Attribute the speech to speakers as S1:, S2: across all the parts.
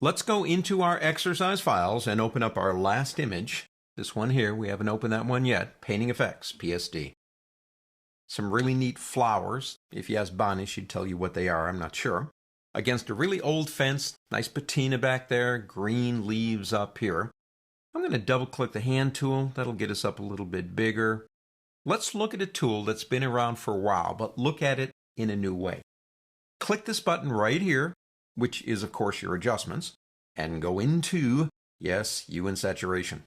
S1: Let's go into our exercise files and open up our last image. This one here, we haven't opened that one yet. Painting Effects, PSD. Some really neat flowers. If you ask Bonnie, she'd tell you what they are. I'm not sure. Against a really old fence. Nice patina back there. Green leaves up here. I'm going to double-click the hand tool. That'll get us up a little bit bigger. Let's look at a tool that's been around for a while, but look at it in a new way. Click this button right here, which is, of course, your adjustments, and go into, yes, hue and saturation.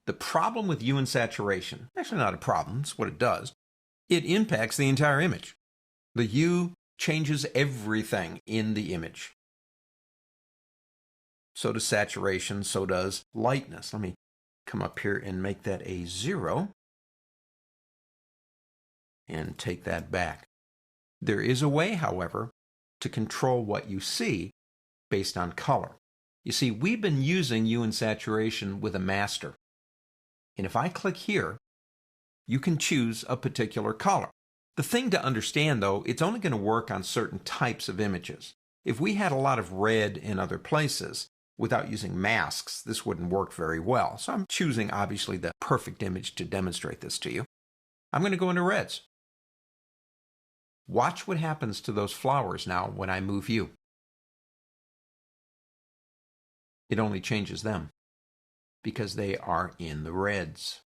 S1: The problem with hue and saturation, actually not a problem, it's what it does, it impacts the entire image. The hue changes everything in the image. So does saturation, so does lightness. Let me come up here and make that a 0 and take that back. There is a way, however, to control what you see based on color. You see, we've been using hue and saturation with a master. And if I click here, you can choose a particular color. The thing to understand, though, it's only going to work on certain types of images. If we had a lot of red in other places, without using masks, this wouldn't work very well. So I'm choosing, obviously, the perfect image to demonstrate this to you. I'm going to go into reds. Watch what happens to those flowers now when I move hue. It only changes them because they are in the reds.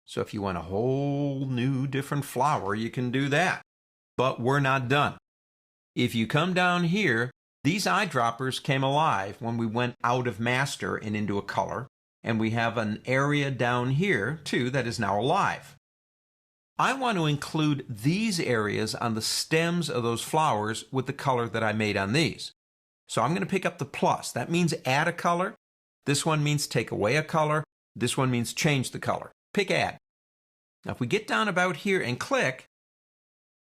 S1: So if you want a whole new different flower, you can do that. But we're not done. If you come down here, these eyedroppers came alive when we went out of master and into a color, and we have an area down here, too, that is now alive. I want to include these areas on the stems of those flowers with the color that I made on these. So I'm going to pick up the plus. That means add a color. This one means take away a color. This one means change the color. Pick add. Now if we get down about here and click,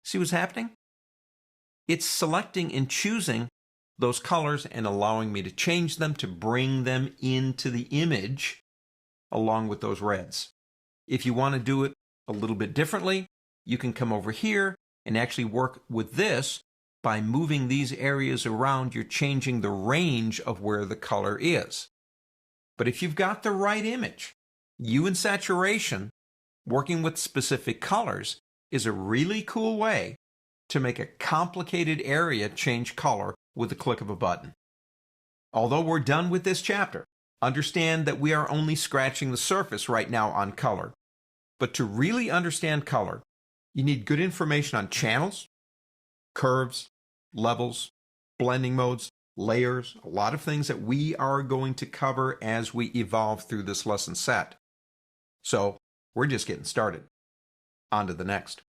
S1: see what's happening? It's selecting and choosing those colors and allowing me to change them to bring them into the image along with those reds. If you want to do it a little bit differently, you can come over here and actually work with this. By moving these areas around, you're changing the range of where the color is. But if you've got the right image, hue and saturation, working with specific colors is a really cool way to make a complicated area change color with the click of a button. Although we're done with this chapter, understand that we are only scratching the surface right now on color. But to really understand color, you need good information on channels, curves, levels, blending modes, layers, a lot of things that we are going to cover as we evolve through this lesson set. So we're just getting started. On to the next.